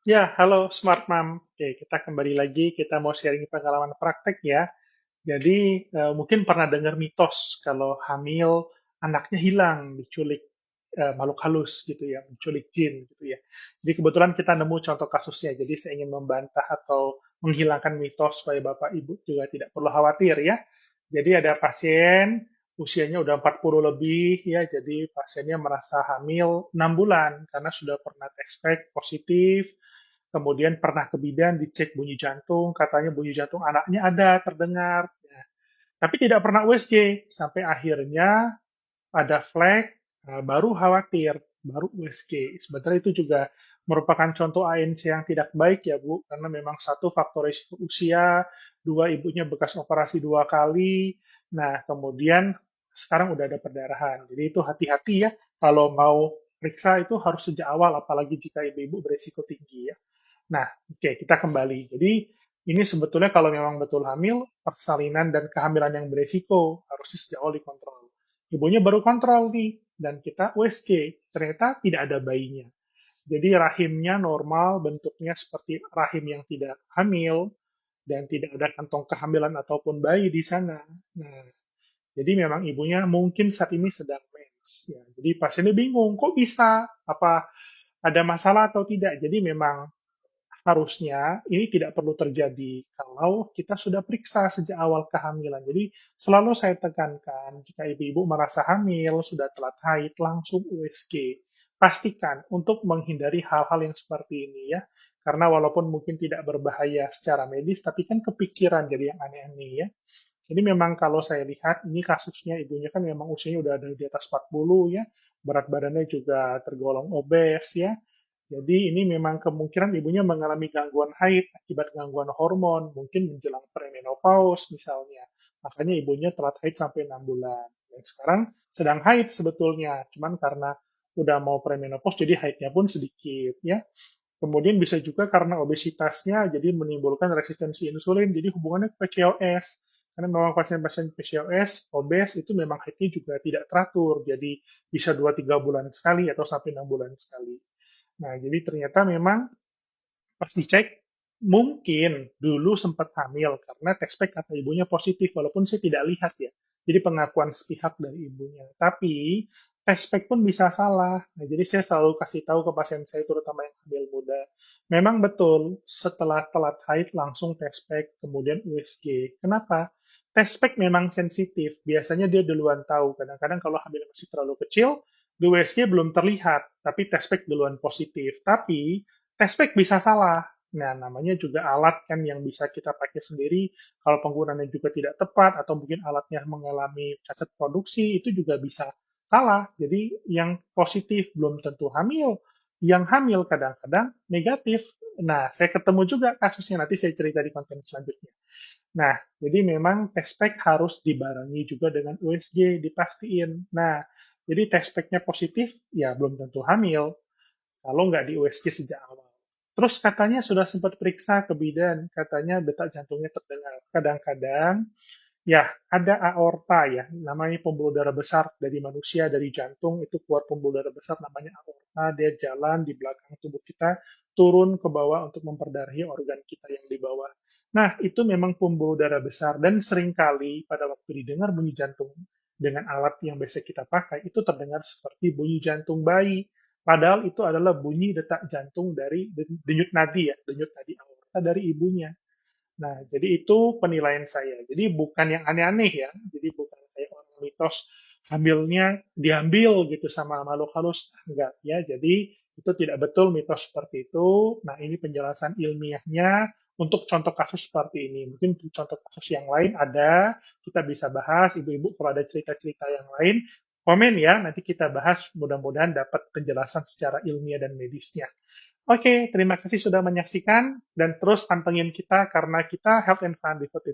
Ya, halo Smart Mom. Oke, kita kembali lagi. Kita mau sharing pengalaman praktek ya. Jadi, mungkin pernah dengar mitos kalau hamil anaknya hilang, diculik makhluk halus gitu ya, menculik jin gitu ya. Jadi kebetulan kita nemu contoh kasusnya. Jadi saya ingin membantah atau menghilangkan mitos supaya Bapak Ibu juga tidak perlu khawatir ya. Jadi ada pasien usianya udah 40 lebih ya, jadi pasiennya merasa hamil 6 bulan karena sudah pernah tes pack positif, kemudian pernah ke bidan dicek bunyi jantung, katanya bunyi jantung anaknya ada terdengar. Ya, tapi tidak pernah USG sampai akhirnya ada flag, baru khawatir, baru USG. Sebenarnya itu juga merupakan contoh ANC yang tidak baik ya Bu, karena memang satu faktor risiko usia, dua ibunya bekas operasi dua kali, nah kemudian sekarang udah ada perdarahan. Jadi itu hati-hati ya, kalau mau periksa itu harus sejak awal, apalagi jika ibu-ibu berisiko tinggi ya. Nah, oke, kita kembali. Jadi, ini sebetulnya kalau memang betul hamil, persalinan dan kehamilan yang beresiko harusnya sejak awal dikontrol. Ibunya baru kontrol nih, dan kita USG. Ternyata tidak ada bayinya. Jadi rahimnya normal, bentuknya seperti rahim yang tidak hamil, dan tidak ada kantong kehamilan ataupun bayi di sana. Nah, jadi memang ibunya mungkin saat ini sedang mens. Ya. Jadi pasiennya bingung, kok bisa? Apa ada masalah atau tidak? Jadi memang harusnya ini tidak perlu terjadi kalau kita sudah periksa sejak awal kehamilan. Jadi selalu saya tekankan jika ibu-ibu merasa hamil, sudah telat haid, langsung USG. Pastikan untuk menghindari hal-hal yang seperti ini ya. Karena walaupun mungkin tidak berbahaya secara medis, tapi kan kepikiran jadi yang aneh-aneh ya. Jadi memang kalau saya lihat ini kasusnya ibunya kan memang usianya udah ada di atas 40 ya, berat badannya juga tergolong obes ya. Jadi ini memang kemungkinan ibunya mengalami gangguan haid akibat gangguan hormon, mungkin menjelang premenopause misalnya. Makanya ibunya telat haid sampai 6 bulan. Dan sekarang sedang haid sebetulnya, cuman karena udah mau premenopause jadi haidnya pun sedikit ya. Kemudian bisa juga karena obesitasnya jadi menimbulkan resistensi insulin, jadi hubungannya ke PCOS. Karena memang pasien-pasien PCOS, obes itu memang haidnya juga tidak teratur, jadi bisa 2-3 bulan sekali atau sampai 6 bulan sekali. Nah, jadi ternyata memang pas dicek mungkin dulu sempat hamil karena tespek kata ibunya positif walaupun saya tidak lihat ya. Jadi pengakuan sepihak dari ibunya. Tapi tespek pun bisa salah. Nah, jadi saya selalu kasih tahu ke pasien saya terutama yang hamil muda. Memang betul setelah telat haid langsung tespek kemudian USG. Kenapa? Tespek memang sensitif. Biasanya dia duluan tahu. Kadang-kadang kalau hamil masih terlalu kecil, di USG belum terlihat, tapi tespek duluan positif. Tapi tespek bisa salah. Nah, namanya juga alat kan yang bisa kita pakai sendiri. Kalau penggunaannya juga tidak tepat atau mungkin alatnya mengalami cacat produksi, itu juga bisa salah. Jadi yang positif belum tentu hamil. Yang hamil kadang-kadang negatif. Nah, saya ketemu juga kasusnya, nanti saya cerita di konten selanjutnya. Nah, jadi memang tespek harus dibarengi juga dengan USG, dipastiin. Nah, jadi tespeknya positif, ya belum tentu hamil kalau nggak di USG sejak awal. Terus katanya sudah sempat periksa ke bidan, katanya detak jantungnya terdengar. Kadang-kadang ya ada aorta ya, namanya pembuluh darah besar dari manusia, dari jantung itu keluar pembuluh darah besar namanya aorta, dia jalan di belakang tubuh kita, turun ke bawah untuk memperdarahi organ kita yang di bawah. Nah, itu memang pembuluh darah besar dan seringkali pada waktu didengar bunyi jantung dengan alat yang biasa kita pakai itu terdengar seperti bunyi jantung bayi. Padahal itu adalah bunyi detak jantung dari denyut nadi ya, denyut nadi aorta dari ibunya. Nah, jadi itu penilaian saya. Jadi bukan yang aneh-aneh ya. Jadi bukan kayak orang mitos hamilnya diambil gitu sama makhluk halus. Enggak ya. Jadi itu tidak betul mitos seperti itu. Nah, ini penjelasan ilmiahnya untuk contoh kasus seperti ini. Mungkin contoh kasus yang lain ada, kita bisa bahas. Ibu-ibu kalau ada cerita-cerita yang lain, komen ya. Nanti kita bahas. Mudah-mudahan dapat penjelasan secara ilmiah dan medisnya. Oke, terima kasih sudah menyaksikan dan terus pantengin kita karena kita Health and Fun Devoted.